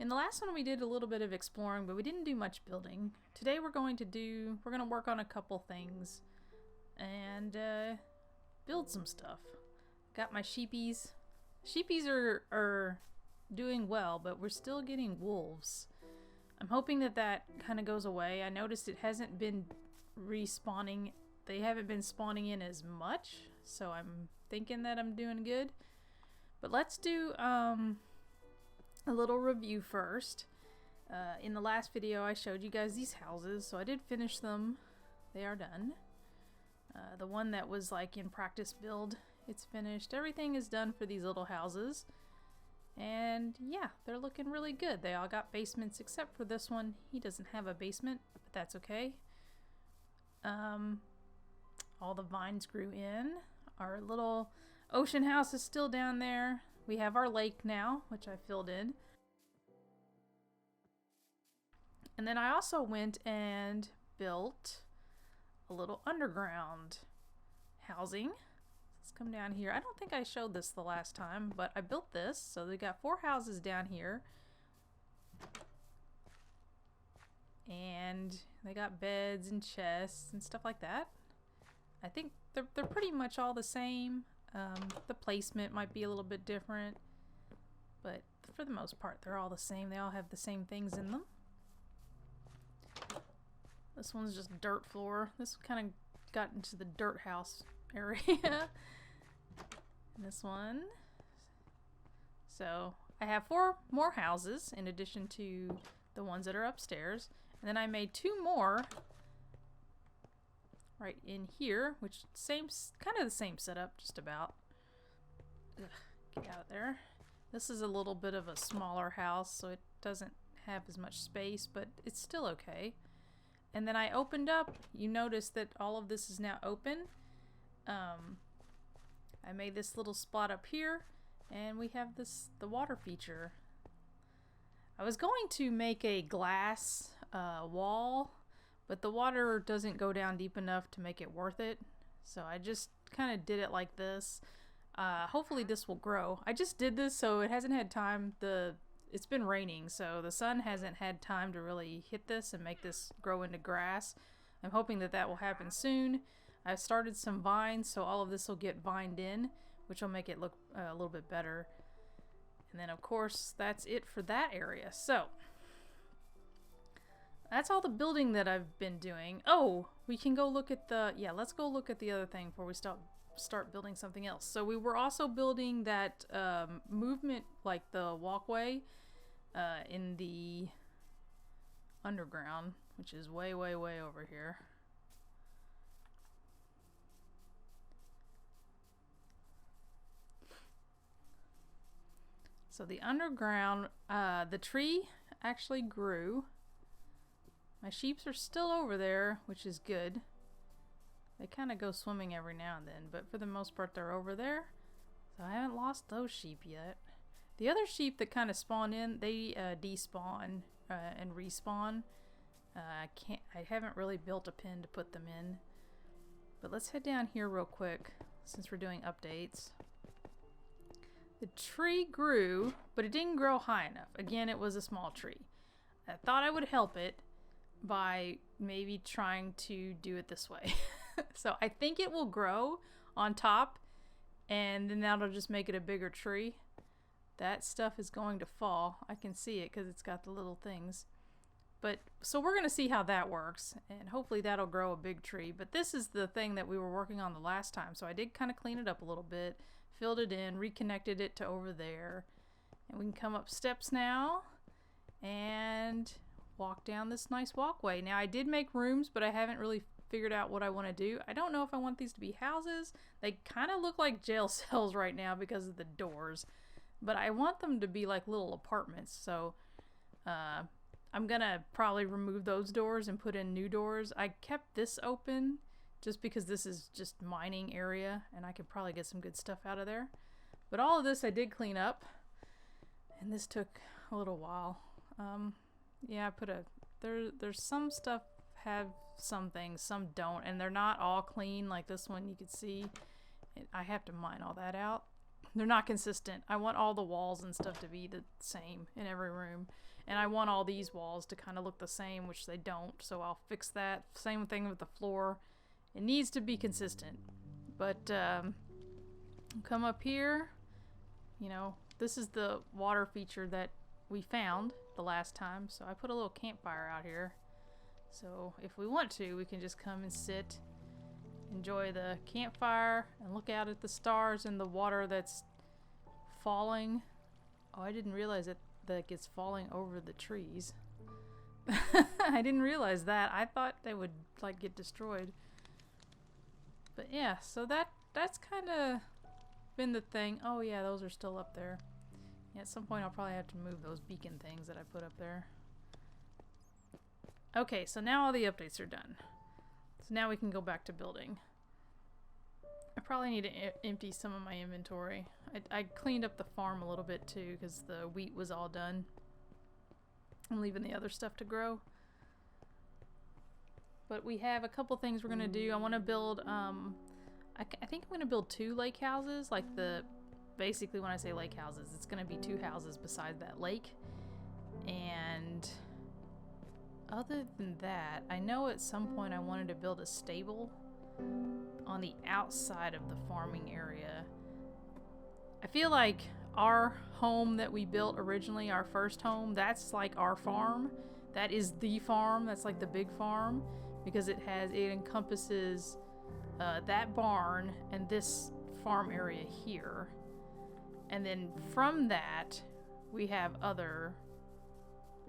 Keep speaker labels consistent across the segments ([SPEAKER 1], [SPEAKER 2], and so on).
[SPEAKER 1] In the last one we did a little bit of exploring, but we didn't do much building. Today we're going to work on a couple things and build some stuff. Got my sheepies. Sheepies are doing well, but we're still getting wolves. I'm hoping that kind of goes away. I noticed it hasn't been respawning. They haven't been spawning in as much, so I'm thinking that I'm doing good. But let's do a little review first. In the last video I showed you guys these houses, so I did finish them. They are done. The one that was like in practice build, it's finished. Everything is done for these little houses. And yeah, they're looking really good. They all got basements except for this one. He doesn't have a basement, but that's okay. All the vines grew in. Our little ocean house is still down there. We have our lake now, which I filled in. And then I also went and built a little underground housing. Let's come down here. I don't think I showed this the last time, but I built this. So they got 4 houses down here. And they got beds and chests and stuff like that. I think they're pretty much all the same. The placement might be a little bit different, but for the most part they're all the same. They all have the same things in them. This one's just dirt floor. This kind of got into the dirt house area. And this one. So I have 4 more houses in addition to the ones that are upstairs. And then I made 2 more right in here, which kind of the same setup, just about. Ugh, get out of there. This is a little bit of a smaller house, so it doesn't have as much space, but it's still okay. And then I opened up. You notice that all of this is now open. I made this little spot up here, and we have the water feature. I was going to make a glass wall, but the water doesn't go down deep enough to make it worth it. So I just kind of did it like this. Hopefully this will grow. I just did this so it hasn't had time. It's been raining, so the sun hasn't had time to really hit this and make this grow into grass. I'm hoping that will happen soon. I've started some vines, so all of this will get vined in, which will make it look a little bit better. And then of course that's it for that area. So that's all the building that I've been doing. Oh, we can go look at let's go look at the other thing before we start building something else. So we were also building that movement, like the walkway in the underground, which is way over here. So the underground, the tree actually grew. My sheeps are still over there, which is good. They kind of go swimming every now and then, but for the most part they're over there. So I haven't lost those sheep yet. The other sheep that kind of spawn in, they despawn and respawn. I haven't really built a pen to put them in. But let's head down here real quick since we're doing updates. The tree grew, but it didn't grow high enough. Again, it was a small tree. I thought I would help it by maybe trying to do it this way. So I think it will grow on top, and then that'll just make it a bigger tree. That stuff is going to fall. I can see it because it's got the little things. But so we're going to see how that works, and hopefully that'll grow a big tree. But this is the thing that we were working on the last time, so I did kind of clean it up a little bit, filled it in, reconnected it to over there. And we can come up steps now and walk down this nice walkway. Now I did make rooms, but I haven't really figured out what I want to do. I don't know if I want these to be houses. They kind of look like jail cells right now because of the doors, but I want them to be like little apartments. So I'm gonna probably remove those doors and put in new doors. I kept this open just because this is just mining area and I could probably get some good stuff out of there. But all of this I did clean up, and this took a little while. Yeah, I put there's some stuff have some things, some don't, and they're not all clean. Like this one, you could see I have to mine all that out. they're not consistent. I want all the walls and stuff to be the same in every room. And I want all these walls to kind of look the same, which they don't. So I'll fix that. Same thing with the floor. It needs to be consistent. But come up here. You know, this is the water feature that we found the last time. So I put a little campfire out here. So if we want to, we can just come and sit, enjoy the campfire, and look out at the stars and the water that's falling. Oh, I didn't realize that it's falling over the trees. I didn't realize that. I thought they would like get destroyed. But yeah, so that's kind of been the thing. Oh yeah, those are still up there. Yeah, at some point I'll probably have to move those beacon things that I put up there. Okay, so now all the updates are done. So now we can go back to building. I probably need to empty some of my inventory. I cleaned up the farm a little bit too because the wheat was all done. I'm leaving the other stuff to grow. But we have a couple things we're going to do. I want to build, I think I'm going to build 2 lake houses. Like basically when I say lake houses, it's going to be 2 houses beside that lake. And other than that, I know at some point I wanted to build a stable on the outside of the farming area. I feel like our home that we built originally, our first home, that's like our farm. That is the farm. That's like the big farm because it encompasses that barn and this farm area here. And then from that, we have other.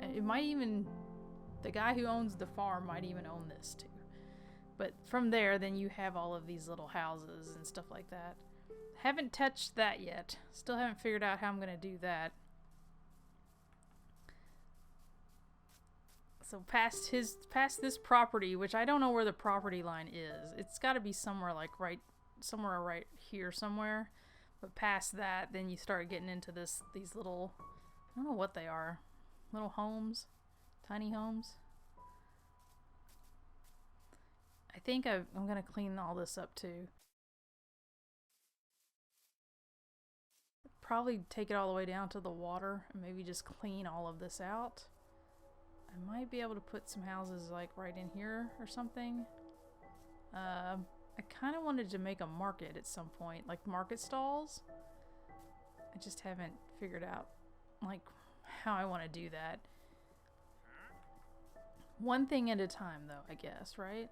[SPEAKER 1] It might even, the guy who owns the farm might even own this too. But from there, then you have all of these little houses and stuff like that. Haven't touched that yet. Still haven't figured out how I'm going to do that. So past this property, which I don't know where the property line is. It's got to be somewhere like somewhere right here somewhere. But past that, then you start getting into these little, I don't know what they are. Little homes, tiny homes. I think I'm going to clean all this up too. Probably take it all the way down to the water and maybe just clean all of this out. I might be able to put some houses like right in here or something. I kind of wanted to make a market at some point, like market stalls. I just haven't figured out like how I want to do that. One thing at a time though, I guess, right?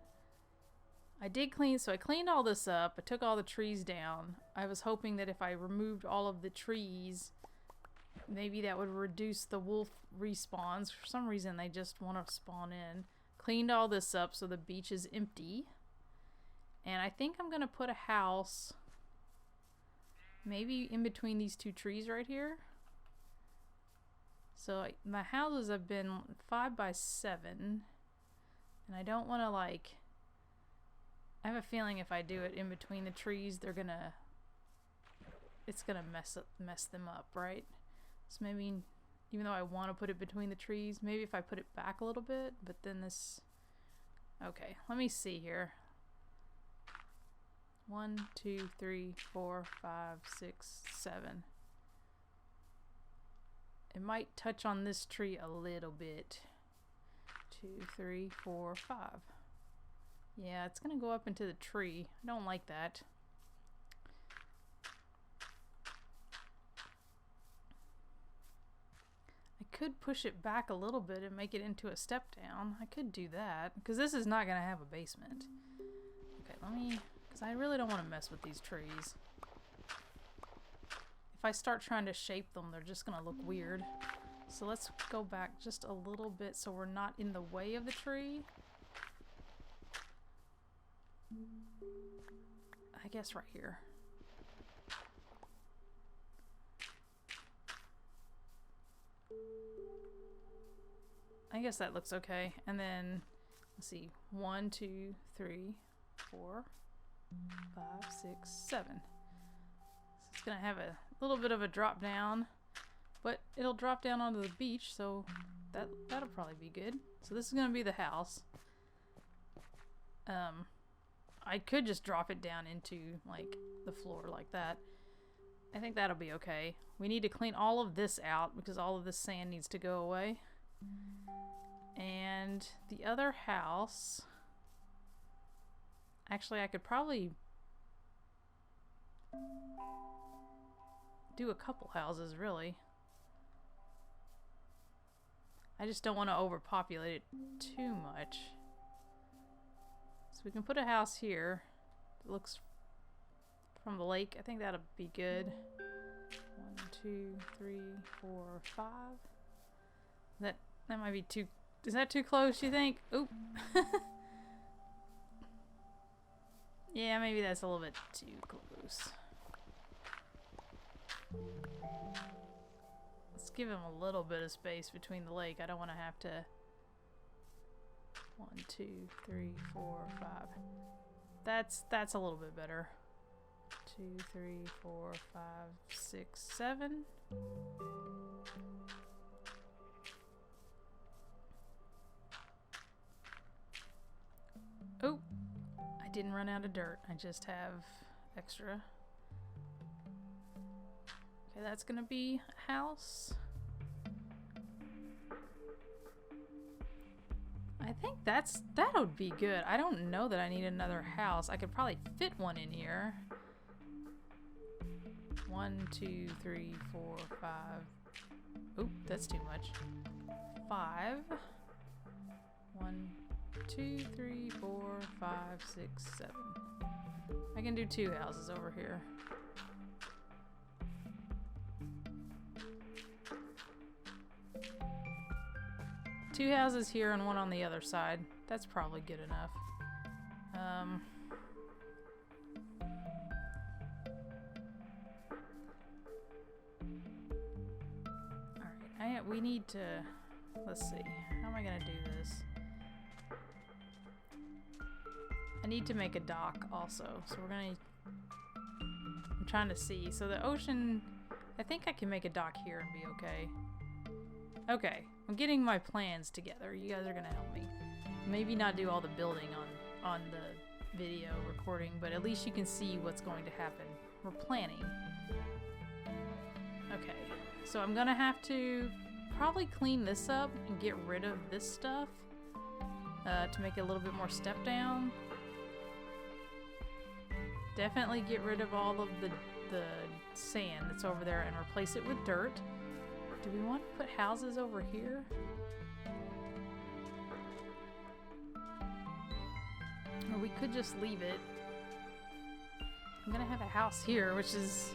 [SPEAKER 1] I did clean, so I cleaned all this up. I took all the trees down. I was hoping that if I removed all of the trees, maybe that would reduce the wolf respawns. For some reason, they just want to spawn in. Cleaned all this up so the beach is empty. And I think I'm going to put a house maybe in between these 2 trees right here. So my houses have been 5 by 7. And I don't want to like... I have a feeling if I do it in between the trees, it's gonna mess them up, right? So maybe, even though I want to put it between the trees, maybe if I put it back a little bit, but then this, okay, let me see here. 1, 2, 3, 4, 5, 6, 7. It might touch on this tree a little bit. 2, 3, 4, 5. Yeah, it's gonna go up into the tree. I don't like that. I could push it back a little bit and make it into a step down. I could do that, because this is not gonna have a basement. Okay, let me, because I really don't want to mess with these trees. If I start trying to shape them, they're just gonna look weird. So let's go back just a little bit so we're not in the way of the tree. I guess right here. I guess that looks okay. And then, let's see, 1, 2, 3, 4, 5, 6, 7. So it's gonna have a little bit of a drop down, but it'll drop down onto the beach, so that'll probably be good. So this is gonna be the house. I could just drop it down into like the floor like that, I think that'll be okay. We need to clean all of this out because all of this sand needs to go away. And the other house... Actually, I could probably do a couple houses, really. I just don't want to overpopulate it too much. So we can put a house here. It looks from the lake. I think that'll be good. 1, 2, 3, 4, 5. That might be too... Is that too close, you think? Oop. Yeah, maybe that's a little bit too close. Let's give him a little bit of space between the lake. I don't want to have to... 1, 2, 3, 4, 5. That's a little bit better. 2, 3, 4, 5, 6, 7. Oh, I didn't run out of dirt. I just have extra. Okay, that's gonna be a house. I think that would be good. I don't know that I need another house. I could probably fit one in here. 1, 2, 3, 4, 5. Oop, that's too much. 5. 1, 2, 3, 4, 5, 6, 7. I can do 2 houses over here. Two houses here and one on the other side. That's probably good enough. Alright, we need to... Let's see. How am I gonna do this? I need to make a dock also. So we're gonna... I'm trying to see. So the ocean... I think I can make a dock here and be okay. Okay. I'm getting my plans together. You guys are gonna help me. Maybe not do all the building on the video recording, but at least you can see what's going to happen. We're planning. Okay, so I'm gonna have to probably clean this up and get rid of this stuff to make it a little bit more step down. Definitely get rid of all of the sand that's over there and replace it with dirt. Do we want to put houses over here? Or we could just leave it. I'm gonna have a house here, which is...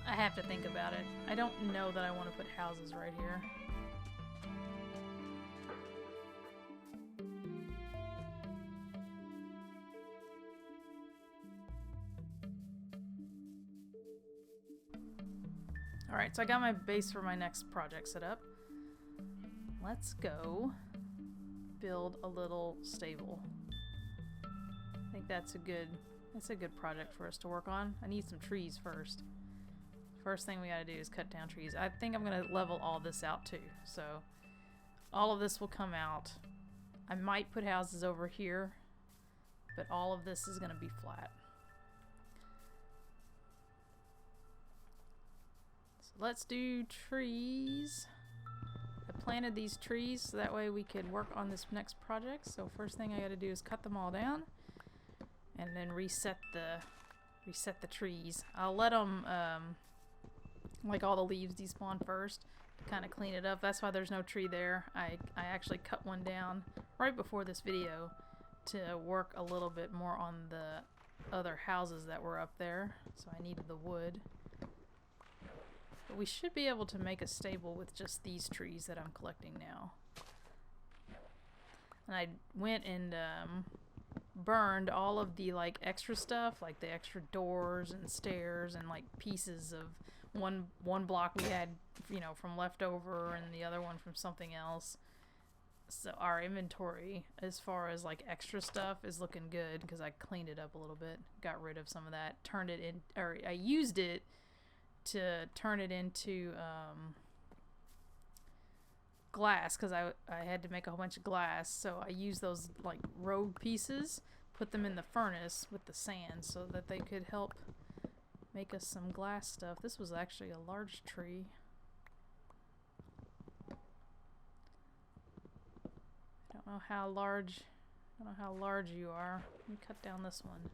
[SPEAKER 1] I have to think about it. I don't know that I want to put houses right here. Alright, so I got my base for my next project set up. Let's go build a little stable. I think that's a good project for us to work on. I need some trees first. First thing we gotta do is cut down trees. I think I'm gonna level all this out too. So all of this will come out. I might put houses over here, but all of this is gonna be flat. Let's do trees. I planted these trees so that way we could work on this next project. So first thing I gotta do is cut them all down and then reset the trees. I'll let them like all the leaves despawn first to kind of clean it up. That's why there's no tree there. I actually cut one down right before this video to work a little bit more on the other houses that were up there. So I needed the wood. But we should be able to make a stable with just these trees that I'm collecting now. And I went and burned all of the like extra stuff, like the extra doors and stairs and like pieces of one block we had, you know, from leftover and the other one from something else. So our inventory as far as like extra stuff is looking good because I cleaned it up a little bit, got rid of some of that, turned it in, or I used it to turn it into glass because I had to make a whole bunch of glass, so I used those like road pieces, put them in the furnace with the sand so that they could help make us some glass stuff. This was actually a large tree. I don't know how large you are. Let me cut down this one.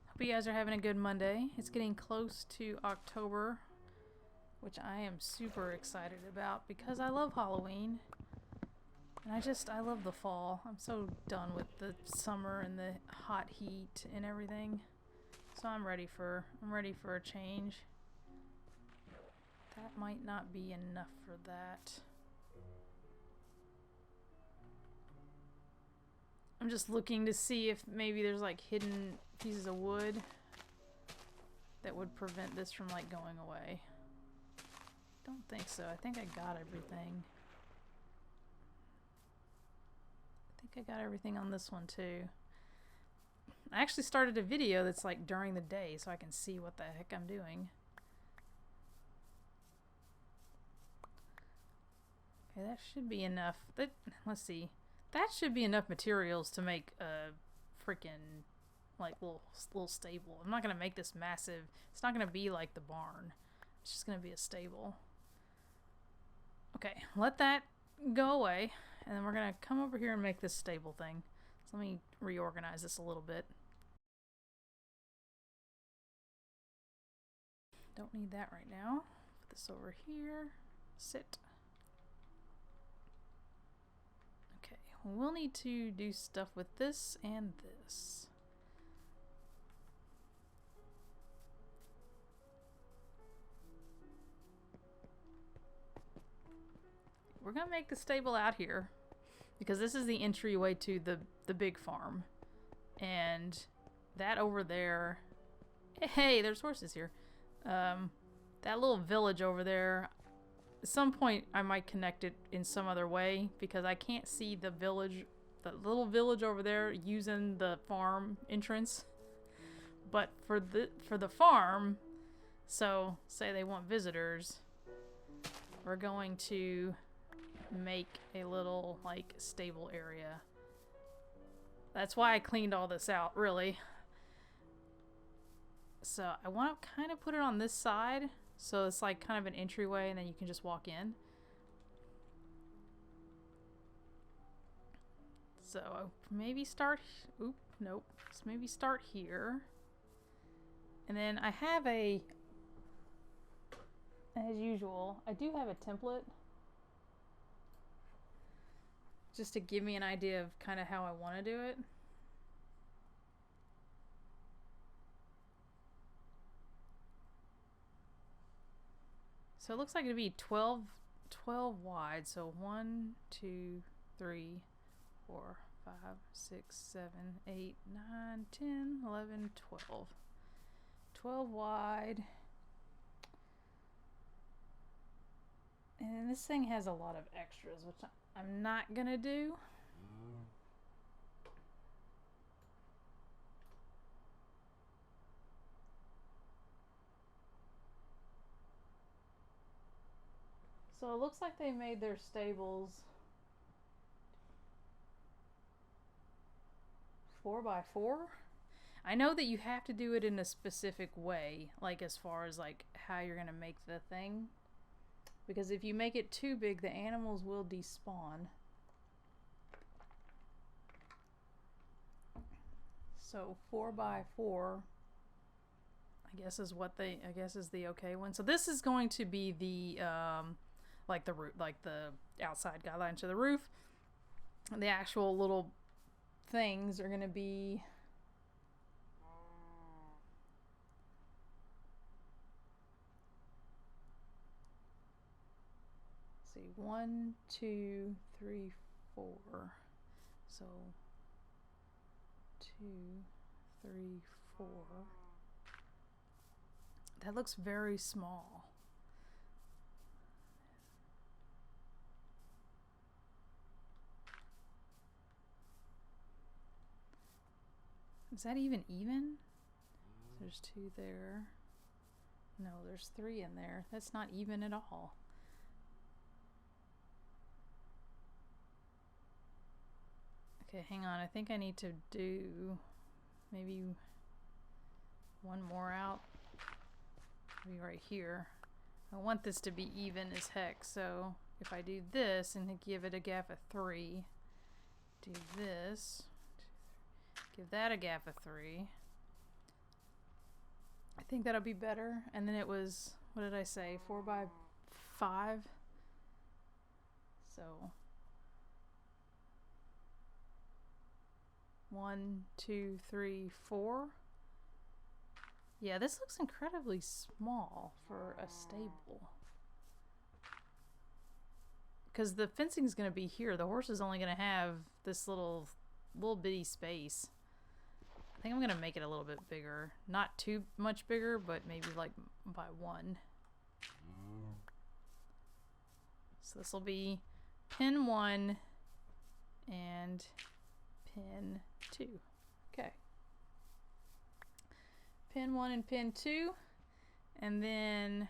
[SPEAKER 1] Hope you guys are having a good Monday. It's getting close to October, which I am super excited about because I love Halloween. And I love the fall. I'm so done with the summer and the hot heat and everything. So I'm ready for a change. That might not be enough for that. I'm just looking to see if maybe there's like hidden pieces of wood that would prevent this from like going away. Don't think so. I think I got everything. I think I got everything on this one too. I actually started a video that's like during the day so I can see what the heck I'm doing. Okay, that should be enough. Let's see. That should be enough materials to make a freaking like little stable. I'm not gonna make this massive. It's not gonna be like the barn. It's just gonna be a stable. Okay, let that go away, and then we're gonna come over here and make this stable thing. So let me reorganize this a little bit. Don't need that right now. Put this over here. Sit. Okay, we'll need to do stuff with this and this. We're gonna make the stable out here because this is the entryway to the big farm, and that over there. Hey, there's horses here. That little village over there. At some point, I might connect it in some other way because I can't see the village, the little village over there, using the farm entrance. But for the farm, so say they want visitors, we're going to make a little like stable area. That's why I cleaned all this out, really. So I want to kind of put it on this side so it's like kind of an entryway and then you can just walk in. So maybe start, oop, nope. So maybe start here. And then I have as usual, I do have a template just to give me an idea of kind of how I want to do it. So it looks like it'd be 12 wide. So 1, 2, 3, 4, 5, 6, 7, 8, 9, 10, 11, 12. 12 wide. And this thing has a lot of extras, which I'm not gonna do. So it looks like they made their stables 4x4. I know that you have to do it in a specific way, like as far as like how you're gonna make the thing. Because if you make it too big, the animals will despawn. So 4x4, I guess is what I guess is the okay one. So this is going to be the like the roof, like the outside guideline to the roof. And the actual little things are going to be see 1, 2, 3, 4. So 2, 3, 4. That looks very small. Is that even? There's 2 there. No, there's 3 in there. That's not even at all. Okay, hang on. I think I need to do maybe 1 more out. Maybe right here. I want this to be even as heck, so if I do this and give it a gap of 3, do this, give that a gap of 3. I think that'll be better. And then it was, what did I say, 4 by 5? So 1, 2, 3, 4. Yeah, this looks incredibly small for a stable. Because the fencing is going to be here. The horse is only going to have this little bitty space. I think I'm going to make it a little bit bigger. Not too much bigger, but maybe like by 1. So this will be pin 1 and pin 2. Okay. Pin 1 and pin 2. And then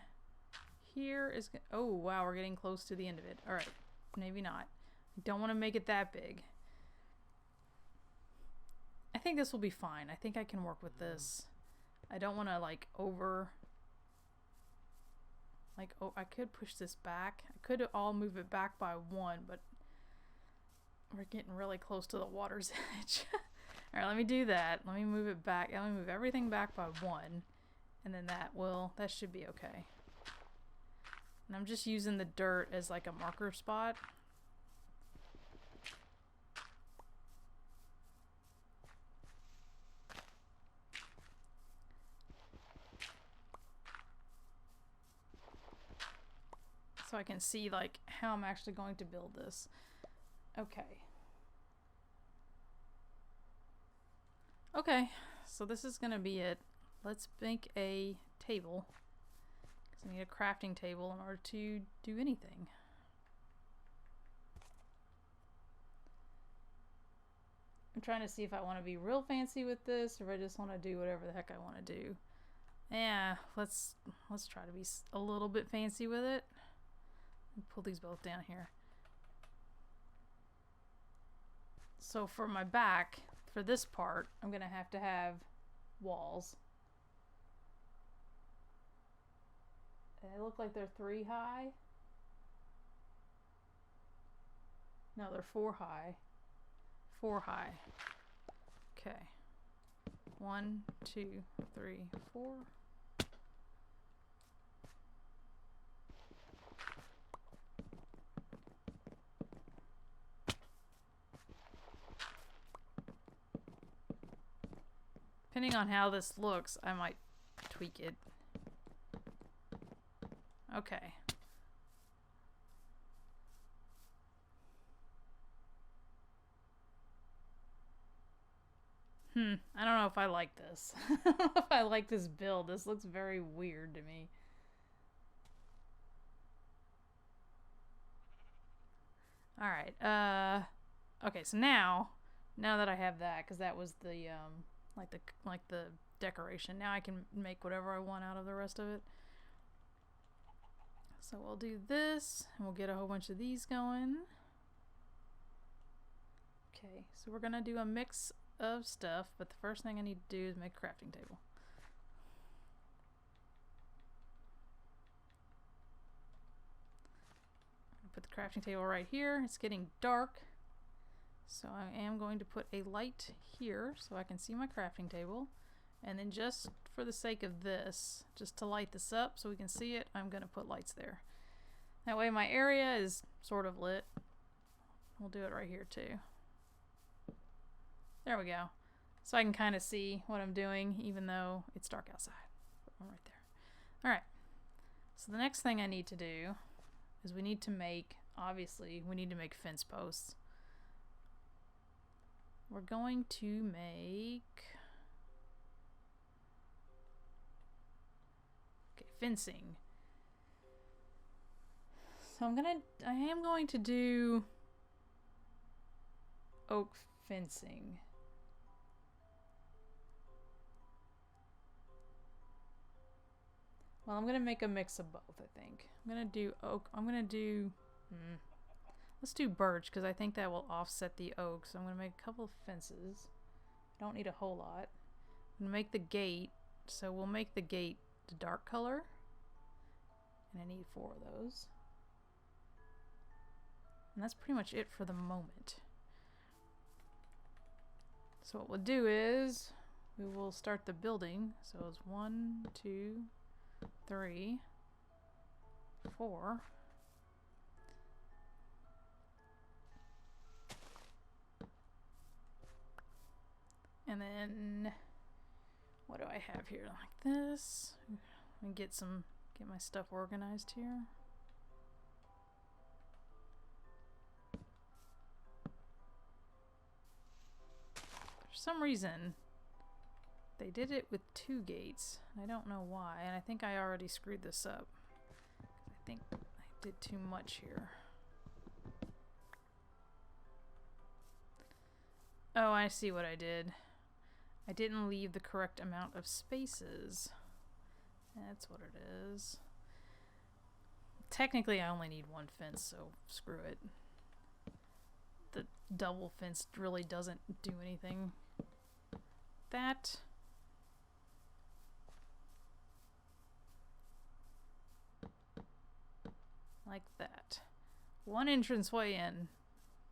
[SPEAKER 1] here is... Oh, wow, we're getting close to the end of it. All right. Maybe not. I don't want to make it that big. I think this will be fine. I think I can work with this. I don't want to like over... Like, oh, I could push this back. I could all move it back by 1, but we're getting really close to the water's edge. All right, let me do that. Let me move it back. Let me move everything back by 1, and then that should be okay. And I'm just using the dirt as like a marker spot. So I can see like how I'm actually going to build this. Okay. Okay, so this is gonna be it. Let's make a table. Because I need a crafting table in order to do anything. I'm trying to see if I want to be real fancy with this or if I just want to do whatever the heck I want to do. Yeah, let's try to be a little bit fancy with it. Pull these both down here. So for my back, for this part, I'm gonna have to have walls. They look like they're 3 high. No, they're 4 high. 4 high. Okay. 1, 2, 3, 4. Depending on how this looks, I might tweak it. Okay. I don't know if I like this. I don't know if I like this build. This looks very weird to me. Alright, okay, so now that I have that, because that was the, like the decoration, now I can make whatever I want out of the rest of it. So we'll do this, and we'll get a whole bunch of these going. Okay, so we're gonna do a mix of stuff, but the first thing I need to do is make a crafting table. Put the crafting table right here. It's getting dark, so I am going to put a light here so I can see my crafting table. And then just for the sake of this, just to light this up so we can see it, I'm going to put lights there. That way my area is sort of lit. We'll do it right here too. There we go. So I can kind of see what I'm doing even though it's dark outside. Put one right there. Alright. So the next thing I need to do is we need to make, obviously, we need to make fence posts. We're going to make... Okay, fencing. So I am going to do oak fencing. Well, I'm gonna make a mix of both, I think. I'm gonna do oak. I'm gonna do... let's do birch, because I think that will offset the oak. So I'm gonna make a couple of fences. I don't need a whole lot. I'm gonna make the gate. So we'll make the gate the dark color. And I need 4 of those. And that's pretty much it for the moment. So what we'll do is we will start the building. So it's 1, 2, 3, 4. And then what do I have here? Like this. And get my stuff organized here. For some reason they did it with 2 gates. I don't know why, and I think I already screwed this up. I think I did too much here. Oh, I see what I did. I didn't leave the correct amount of spaces. That's what it is. Technically, I only need 1 fence, so screw it. The double fence really doesn't do anything. That. Like that. 1 entranceway in,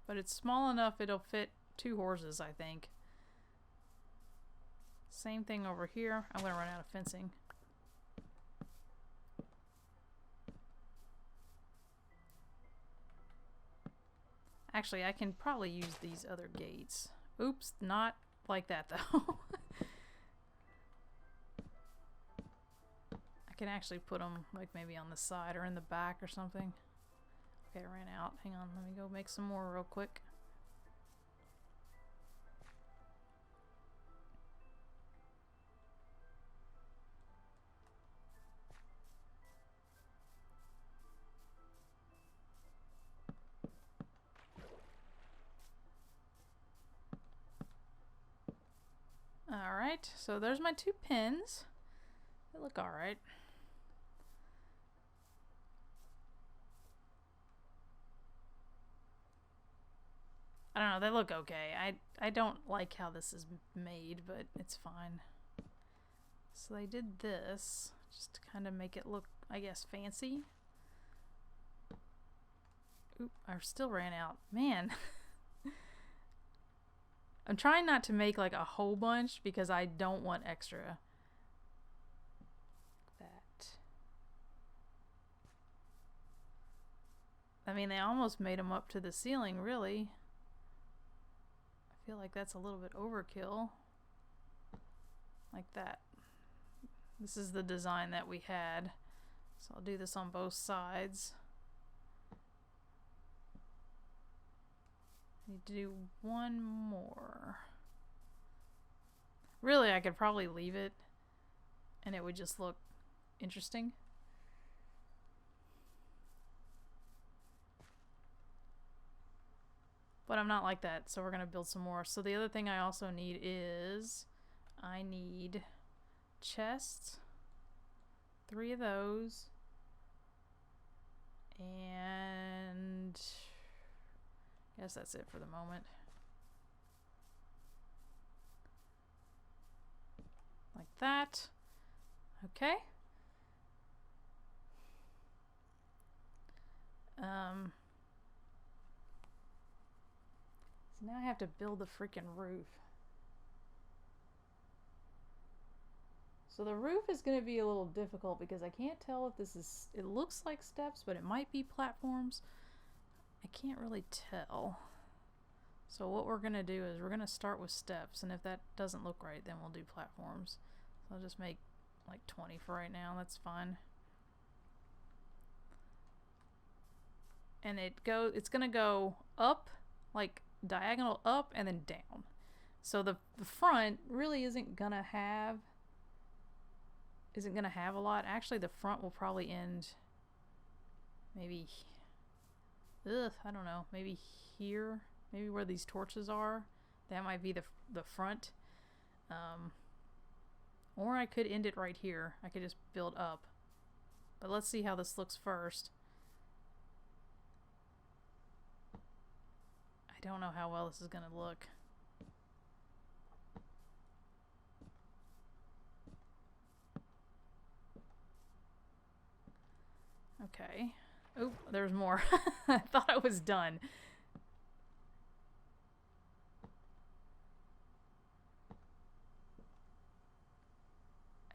[SPEAKER 1] but it's small enough it'll fit 2 horses, I think. Same thing over here. I'm gonna run out of fencing. Actually, I can probably use these other gates. Oops, not like that though. I can actually put them like maybe on the side or in the back or something. Okay, I ran out. Hang on, let me go make some more real quick. Alright, so there's my 2 pins. They look alright. I don't know, they look okay. I don't like how this is made, but it's fine. So they did this just to kind of make it look, I guess, fancy. Oop, I still ran out. Man. I'm trying not to make like a whole bunch because I don't want extra. That. I mean, they almost made them up to the ceiling, really. I feel like that's a little bit overkill. Like that. This is the design that we had. So I'll do this on both sides. Need to do 1 more. Really, I could probably leave it and it would just look interesting. But I'm not like that, so we're gonna build some more. So the other thing I also need is I need chests, 3 of those, and I guess that's it for the moment. Like that. Okay. So now I have to build the freaking roof. So the roof is going to be a little difficult because I can't tell if this is, it looks like steps, but it might be platforms. I can't really tell. So what we're going to do is we're going to start with steps, and if that doesn't look right, then we'll do platforms. So I'll just make like 20 for right now. That's fine. And it's going to go up, like diagonal up and then down. So the front really isn't going to have a lot. Actually, the front will probably end maybe, I don't know, maybe here, maybe where these torches are. That might be the front. Or I could end it right here. I could just build up But let's see how this looks first. I don't know how well this is gonna look. Okay. Oh, there's more. I thought I was done.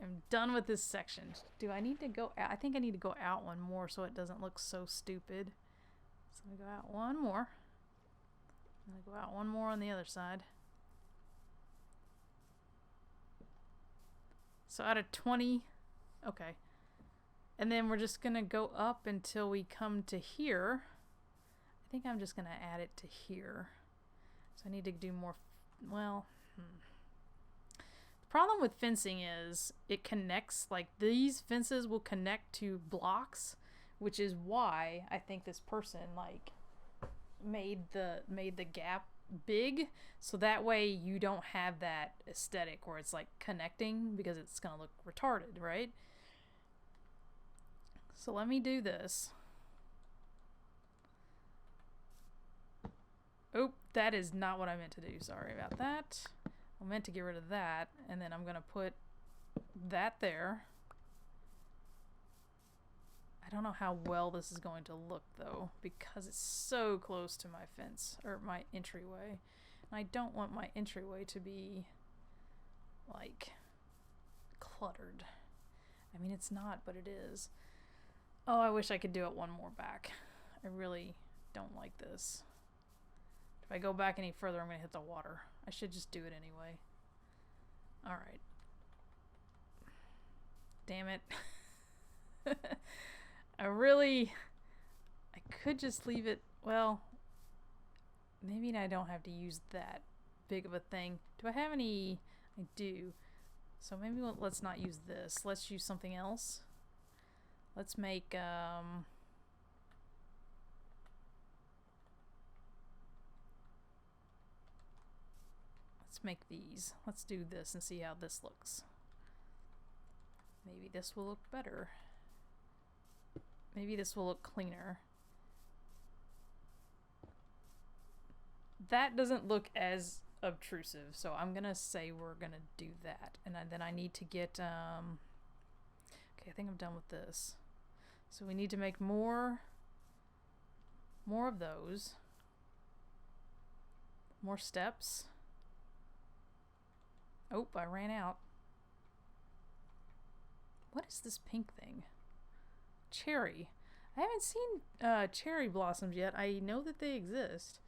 [SPEAKER 1] I'm done with this section. Do I need to go out? I think I need to go out one more so it doesn't look so stupid. So I'm gonna go out one more. I'm gonna go out one more on the other side. So out of 20, okay. And then we're just gonna go up until we come to here. I think I'm just gonna add it to here. So I need to do more, well, The problem with fencing is it connects, like these fences will connect to blocks, which is why I think this person like made the gap big, so that way you don't have that aesthetic where it's like connecting, because it's gonna look retarded, right? So let me do this. Oh, that is not what I meant to do. Sorry about that. I meant to get rid of that, and then I'm gonna put that there. I don't know how well this is going to look though, because it's so close to my fence, or my entryway. And I don't want my entryway to be like cluttered. I mean, it's not, but it is. Oh, I wish I could do it one more back. I really don't like this. If I go back any further, I'm gonna hit the water. I should just do it anyway. Alright. Damn it. I could just leave it, well, maybe I don't have to use that big of a thing. Do I have any? I do. So maybe let's not use this. Let's use something else. Let's make, let's make these. Let's do this and see how this looks. Maybe this will look better. Maybe this will look cleaner. That doesn't look as obtrusive, so I'm gonna say we're gonna do that. And then I need to get, okay, I think I'm done with this. So we need to make more of those. More steps. Oh, I ran out. What is this pink thing? Cherry. I haven't seen cherry blossoms yet. I know that they exist.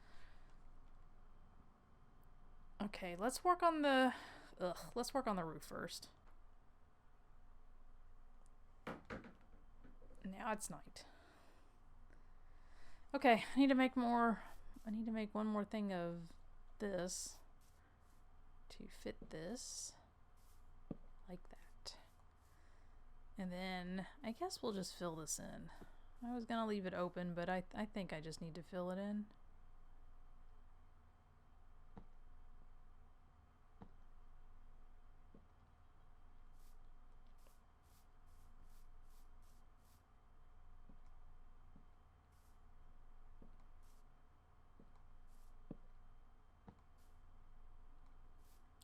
[SPEAKER 1] Okay, let's work on the roof first. Now it's night. Okay, I need to make one more thing of this to fit this like that. And then I guess we'll just fill this in. I was gonna leave it open, but I think I just need to fill it in.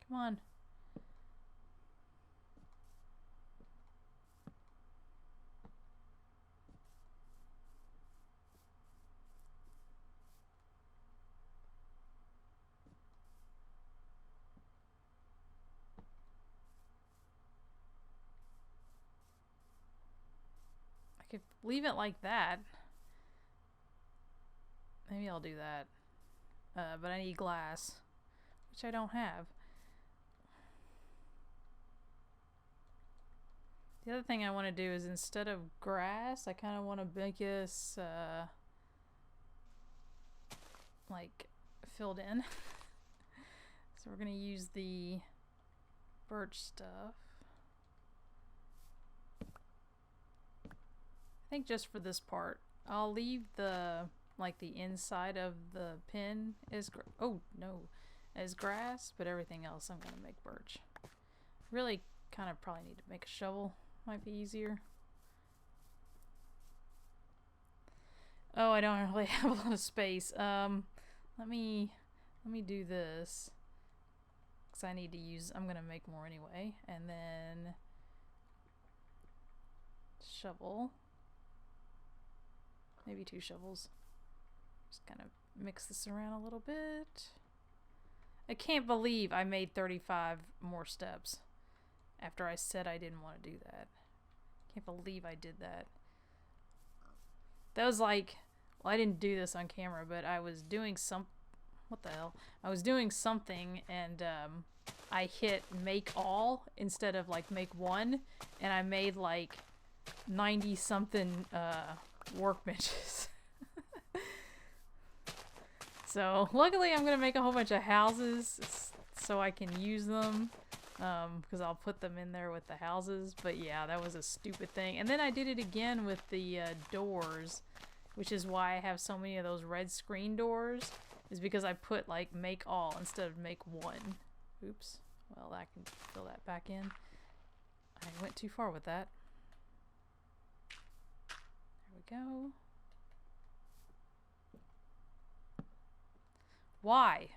[SPEAKER 1] Come on. I could leave it like that. Maybe I'll do that. But I need glass, which I don't have. The other thing I want to do is, instead of grass, I kind of want to make this like filled in. So we're going to use the birch stuff. I think just for this part, I'll leave the inside of the pin as as grass, but everything else I'm going to make birch. Really kind of probably need to make a shovel. Might be easier. Oh, I don't really have a lot of space. Let me do this. Because I need to use, I'm gonna make more anyway. And then shovel. Maybe 2 shovels. Just kind of mix this around a little bit. I can't believe I made 35 more steps after I said I didn't want to do that. Can't believe I did that. That was like, well, I didn't do this on camera, but I was doing what the hell? I was doing something and I hit make all instead of like make one, and I made like 90 something workbenches. So luckily I'm gonna make a whole bunch of houses so I can use them, because I'll put them in there with the houses. But yeah, that was a stupid thing. And then I did it again with the doors, which is why I have so many of those red screen doors, is because I put like make all instead of make one. Oops. Well, I can fill that back in. I went too far with that. There we go. Why?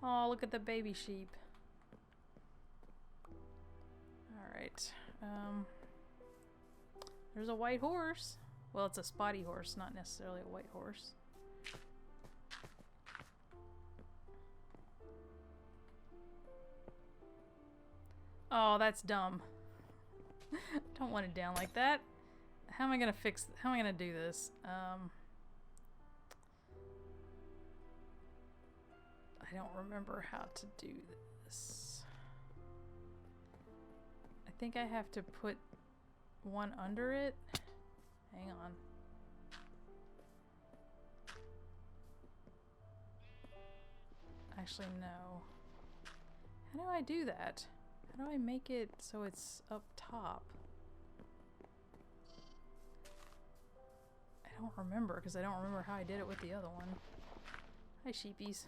[SPEAKER 1] Oh, look at the baby sheep. Alright. There's a white horse. Well, it's a spotty horse, not necessarily a white horse. Oh, that's dumb. Don't want it down like that. How am I gonna how am I gonna do this? I don't remember how to do this. I think I have to put one under it. Hang on. Actually, no. How do I do that? How do I make it so it's up top? I don't remember, because I don't remember how I did it with the other one. Hi, sheepies.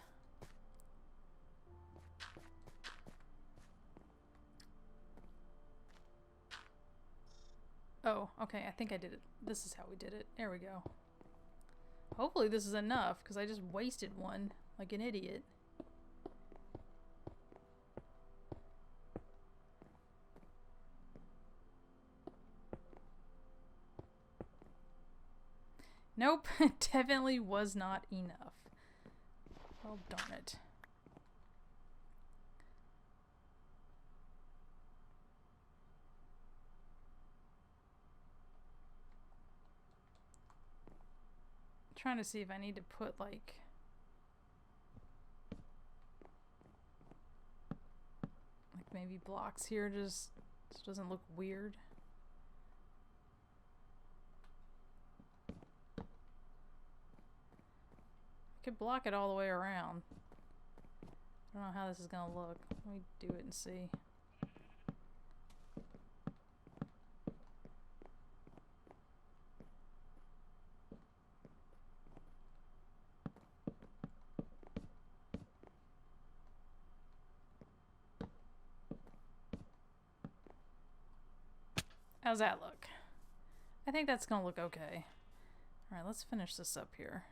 [SPEAKER 1] Oh, okay, I think I did it. This is how we did it. There we go. Hopefully this is enough, because I just wasted one like an idiot. Nope, it definitely was not enough. Oh, darn it. I'm trying to see if I need to put like maybe blocks here just so it doesn't look weird. I could block it all the way around. I don't know how this is gonna look. Let me do it and see. How's that look? I think that's gonna look okay. Alright, let's finish this up here.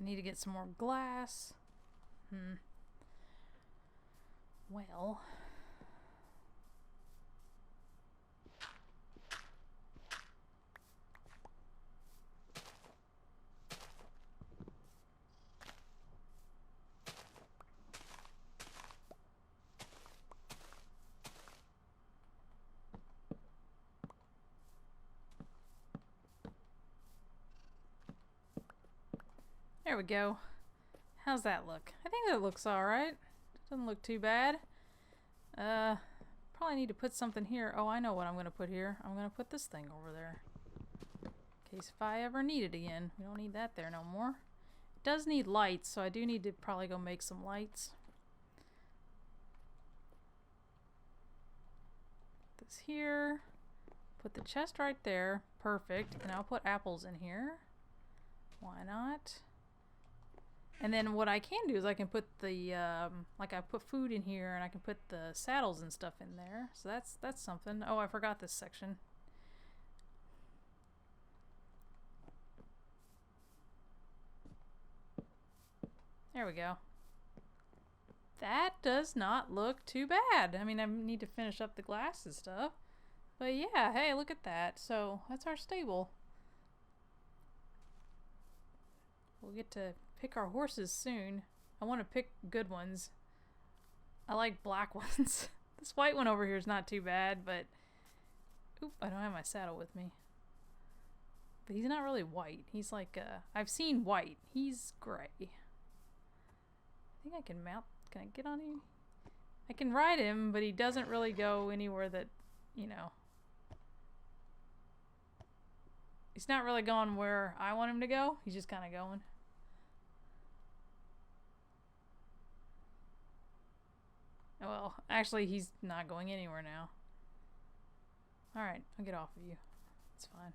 [SPEAKER 1] I need to get some more glass. Well. There we go. How's that look? I think that looks alright. Doesn't look too bad. Probably need to put something here. Oh, I know what I'm going to put here. I'm going to put this thing over there. In case if I ever need it again. We don't need that there no more. It does need lights, so I do need to probably go make some lights. this here. Put the chest right there. Perfect. And I'll put apples in here. Why not? And then what I can do is I can put the, like I put food in here and I can put the saddles and stuff in there. So that's something. Oh, I forgot this section. There we go. That does not look too bad. I mean, I need to finish up the glass and stuff. But yeah, hey, look at that. So that's our stable. We'll get to pick our horses soon. I want to pick good ones. I like black ones. This white one over here is not too bad, but... Oop, I don't have my saddle with me. But he's not really white. He's like, I've seen white. He's gray. I think I can mount... Can I get on him? I can ride him, but he doesn't really go anywhere that, you know... He's not really going where I want him to go. He's just kind of going. Well, actually, he's not going anywhere now. Alright, I'll get off of you. It's fine.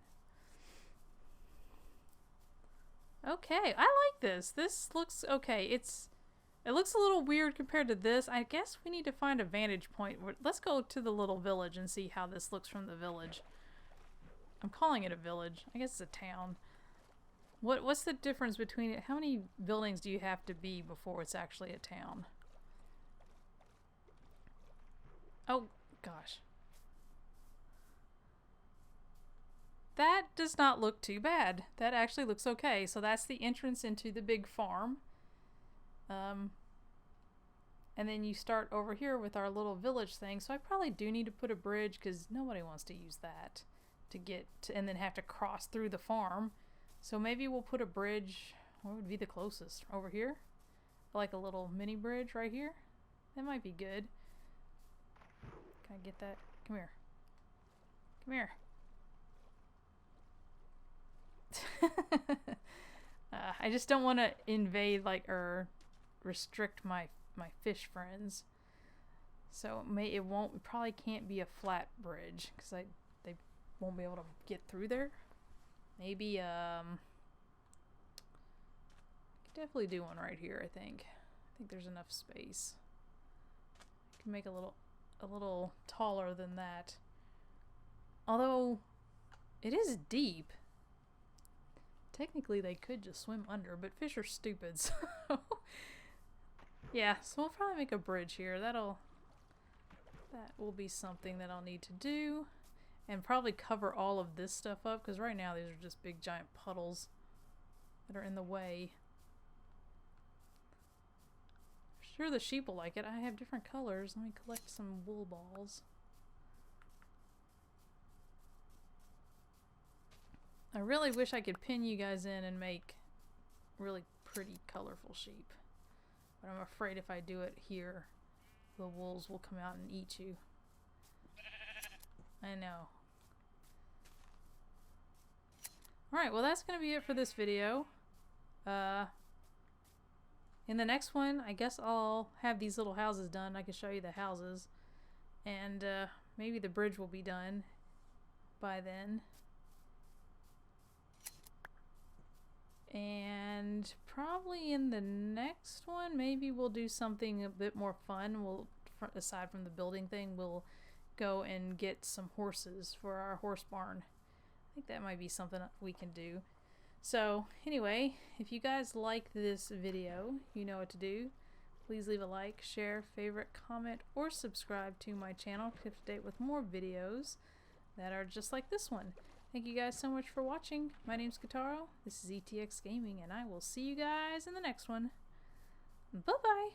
[SPEAKER 1] Okay, I like this. This looks okay. It looks a little weird compared to this. I guess we need to find a vantage point. Let's go to the little village and see how this looks from the village. I'm calling it a village. I guess it's a town. What's the difference between it? How many buildings do you have to be before it's actually a town? Oh, gosh. That does not look too bad. That actually looks okay. So that's the entrance into the big farm. And then you start over here with our little village thing. So I probably do need to put a bridge because nobody wants to use that to get to, and then have to cross through the farm. So maybe we'll put a bridge. What would be the closest? Over here? Like a little mini bridge right here? That might be good. Can I get that? Come here. Come here. I just don't want to invade, like, or restrict my fish friends. So it probably can't be a flat bridge because they won't be able to get through there. Maybe could definitely do one right here. I think there's enough space. Can make a little taller than that. Although it is deep. Technically they could just swim under, but fish are stupid, so yeah, so we'll probably make a bridge here. That will be something that I'll need to do. And probably cover all of this stuff up, because right now these are just big giant puddles that are in the way. Sure, the sheep will like it. I have different colors. Let me collect some wool balls. I really wish I could pin you guys in and make really pretty, colorful sheep. But I'm afraid if I do it here, the wolves will come out and eat you. I know. Alright, well that's going to be it for this video. In the next one, I guess I'll have these little houses done. I can show you the houses. And maybe the bridge will be done by then. And probably in the next one, maybe we'll do something a bit more fun. Aside from the building thing, we'll go and get some horses for our horse barn. I think that might be something we can do. So anyway, if you guys like this video, you know what to do. Please leave a like, share, favorite, comment, or subscribe to my channel to keep up to date with more videos that are just like this one. Thank you guys so much for watching. My name's Kataro, this is ETX Gaming, and I will see you guys in the next one. Bye-bye!